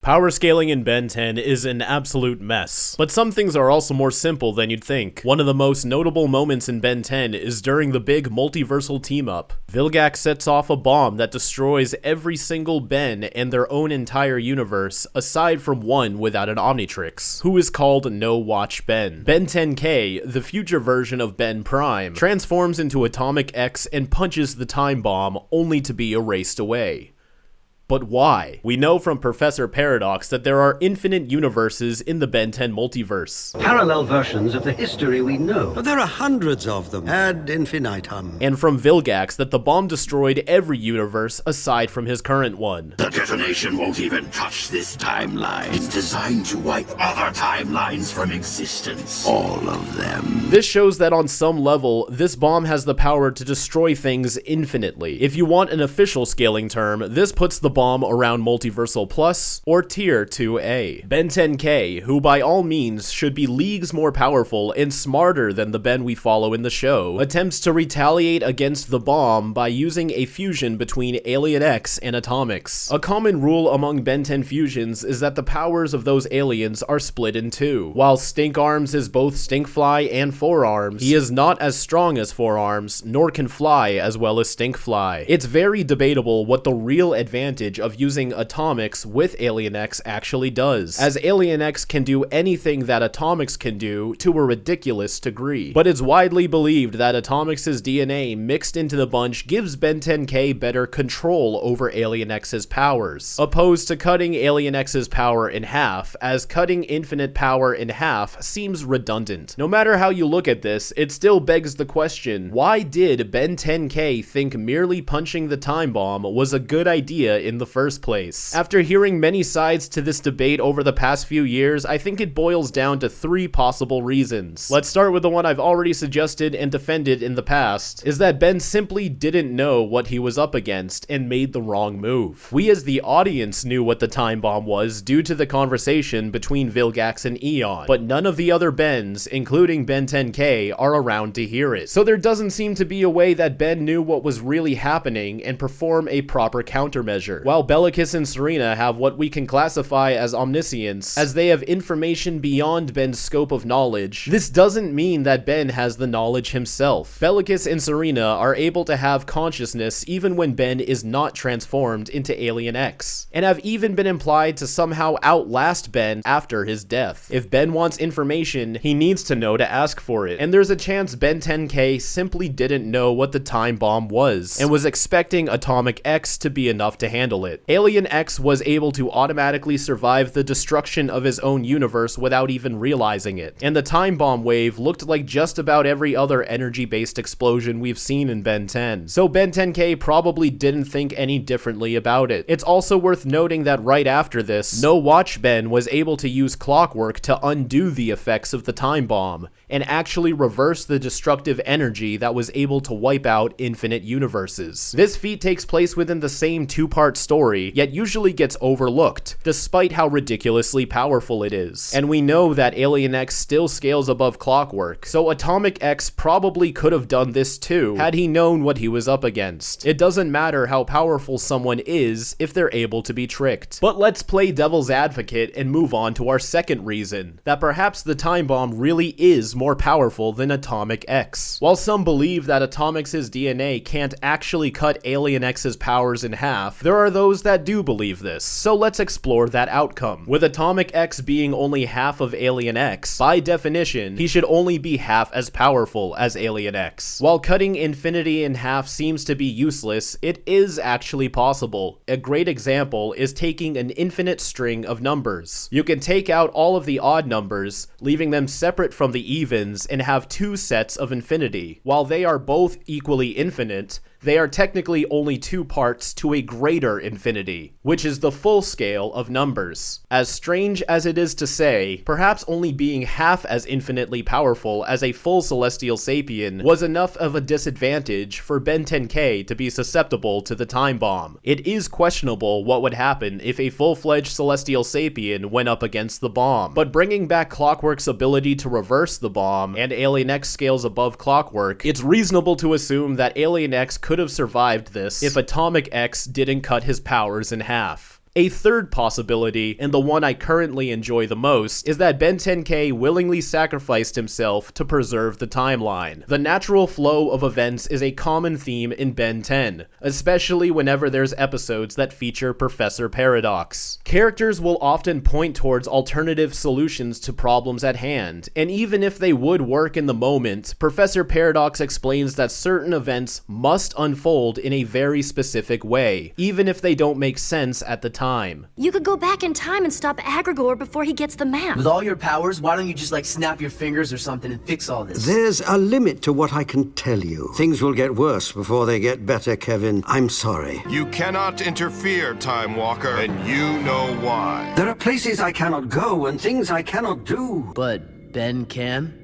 Power scaling in Ben 10 is an absolute mess, but some things are also more simple than you'd think. One of the most notable moments in Ben 10 is during the big multiversal team-up. Vilgax sets off a bomb that destroys every single Ben and their own entire universe, aside from one without an Omnitrix, who is called No Watch Ben. Ben 10K, the future version of Ben Prime, transforms into Atomic X and punches the time bomb, only to be erased away. But why? We know from Professor Paradox that there are infinite universes in the Ben 10 multiverse. Parallel versions of the history we know. There are hundreds of them, ad infinitum. And from Vilgax that the bomb destroyed every universe aside from his current one. The detonation won't even touch this timeline. It's designed to wipe other timelines from existence. All of them. This shows that on some level, this bomb has the power to destroy things infinitely. If you want an official scaling term, this puts the bomb around Multiversal Plus or Tier 2A. Ben 10K, who by all means should be leagues more powerful and smarter than the Ben we follow in the show, attempts to retaliate against the bomb by using a fusion between Alien X and Atomics. A common rule among Ben 10 fusions is that the powers of those aliens are split in two. While Stink Arms is both Stinkfly and Four Arms, he is not as strong as Four Arms, nor can fly as well as Stinkfly. It's very debatable what the real advantage of using Atomics with Alien X actually does, as Alien X can do anything that Atomics can do to a ridiculous degree. But it's widely believed that Atomics' DNA mixed into the bunch gives Ben 10K better control over Alien X's powers, opposed to cutting Alien X's power in half, as cutting infinite power in half seems redundant. No matter how you look at this, it still begs the question, why did Ben 10K think merely punching the time bomb was a good idea in the first place? After hearing many sides to this debate over the past few years, I think it boils down to three possible reasons. Let's start with the one I've already suggested and defended in the past, is that Ben simply didn't know what he was up against and made the wrong move. We as the audience knew what the time bomb was due to the conversation between Vilgax and Eon, but none of the other Bens, including Ben 10K, are around to hear it. So there doesn't seem to be a way that Ben knew what was really happening and perform a proper countermeasure. While Bellicus and Serena have what we can classify as omniscience, as they have information beyond Ben's scope of knowledge, this doesn't mean that Ben has the knowledge himself. Bellicus and Serena are able to have consciousness even when Ben is not transformed into Alien X, and have even been implied to somehow outlast Ben after his death. If Ben wants information, he needs to know to ask for it, and there's a chance Ben 10K simply didn't know what the time bomb was, and was expecting Atomic X to be enough to handle it. Alien X was able to automatically survive the destruction of his own universe without even realizing it, and the time bomb wave looked like just about every other energy-based explosion we've seen in Ben 10. So Ben 10K probably didn't think any differently about it. It's also worth noting that right after this, No Watch Ben was able to use clockwork to undo the effects of the time bomb, and actually reverse the destructive energy that was able to wipe out infinite universes. This feat takes place within the same two-part story, yet usually gets overlooked, despite how ridiculously powerful it is. And we know that Alien X still scales above clockwork, so Atomic X probably could have done this too, had he known what he was up against. It doesn't matter how powerful someone is if they're able to be tricked. But let's play devil's advocate and move on to our second reason, that perhaps the time bomb really is more powerful than Atomic X. While some believe that Atomics' DNA can't actually cut Alien X's powers in half, there are those that do believe this, so let's explore that outcome. With Atomic X being only half of Alien X, by definition, he should only be half as powerful as Alien X. While cutting infinity in half seems to be useless, it is actually possible. A great example is taking an infinite string of numbers. You can take out all of the odd numbers, leaving them separate from the evens, and have two sets of infinity. While they are both equally infinite, they are technically only two parts to a greater infinity, which is the full scale of numbers. As strange as it is to say, perhaps only being half as infinitely powerful as a full celestial sapien was enough of a disadvantage for Ben 10K to be susceptible to the time bomb. It is questionable what would happen if a full-fledged celestial sapien went up against the bomb, but bringing back Clockwork's ability to reverse the bomb, and Alien X scales above Clockwork, it's reasonable to assume that Alien X could have survived this if Atomic X didn't cut his powers in half. A third possibility, and the one I currently enjoy the most, is that Ben 10K willingly sacrificed himself to preserve the timeline. The natural flow of events is a common theme in Ben 10, especially whenever there's episodes that feature Professor Paradox. Characters will often point towards alternative solutions to problems at hand, and even if they would work in the moment, Professor Paradox explains that certain events must unfold in a very specific way, even if they don't make sense at the time. You could go back in time and stop Agrigor before he gets the map. With all your powers, why don't you just snap your fingers or something and fix all this? There's a limit to what I can tell you. Things will get worse before they get better, Kevin. I'm sorry. You cannot interfere, Time Walker, and you know why. There are places I cannot go and things I cannot do. But Ben can?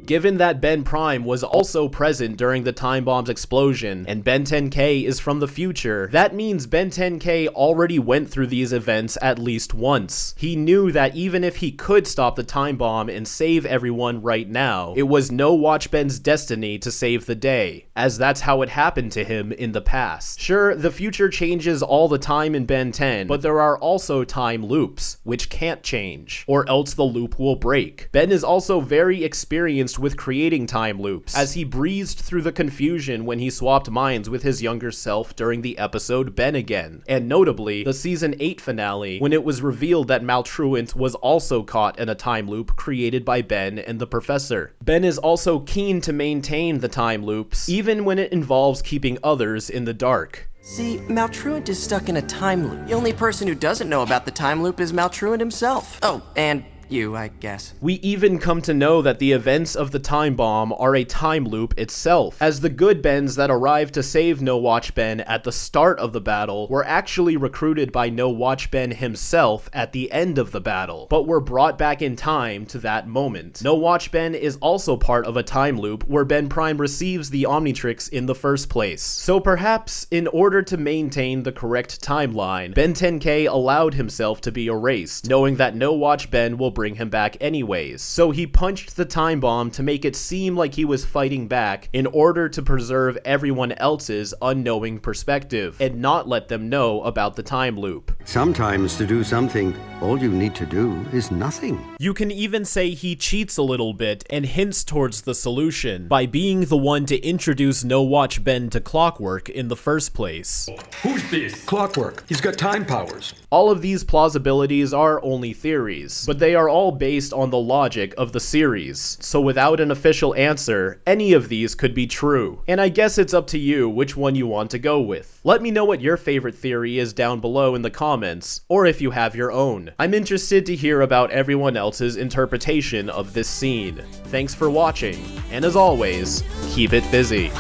Given that Ben Prime was also present during the time bomb's explosion, and Ben 10K is from the future, that means Ben 10K already went through these events at least once. He knew that even if he could stop the time bomb and save everyone right now, it was no Watch Ben's destiny to save the day, as that's how it happened to him in the past. Sure, the future changes all the time in Ben 10, but there are also time loops, which can't change, or else the loop will break. Ben is also very experienced with creating time loops, as he breezed through the confusion when he swapped minds with his younger self during the episode Ben Again, and notably, the season 8 finale, when it was revealed that Maltruant was also caught in a time loop created by Ben and the Professor. Ben is also keen to maintain the time loops, even when it involves keeping others in the dark. See, Maltruant is stuck in a time loop. The only person who doesn't know about the time loop is Maltruant himself. Oh, and you, I guess. We even come to know that the events of the time bomb are a time loop itself, as the good Bens that arrived to save No Watch Ben at the start of the battle were actually recruited by No Watch Ben himself at the end of the battle, but were brought back in time to that moment. No Watch Ben is also part of a time loop where Ben Prime receives the Omnitrix in the first place. So perhaps, in order to maintain the correct timeline, Ben 10K allowed himself to be erased, knowing that No Watch Ben will bring him back anyways. So he punched the time bomb to make it seem like he was fighting back in order to preserve everyone else's unknowing perspective and not let them know about the time loop. Sometimes to do something, all you need to do is nothing. You can even say he cheats a little bit and hints towards the solution by being the one to introduce No Watch Ben to Clockwork in the first place. Who's this? Clockwork. He's got time powers. All of these plausibilities are only theories, but they are all based on the logic of the series, so without an official answer, any of these could be true. And I guess it's up to you which one you want to go with. Let me know what your favorite theory is down below in the comments, or if you have your own. I'm interested to hear about everyone else's interpretation of this scene. Thanks for watching, and as always, keep it fizzy.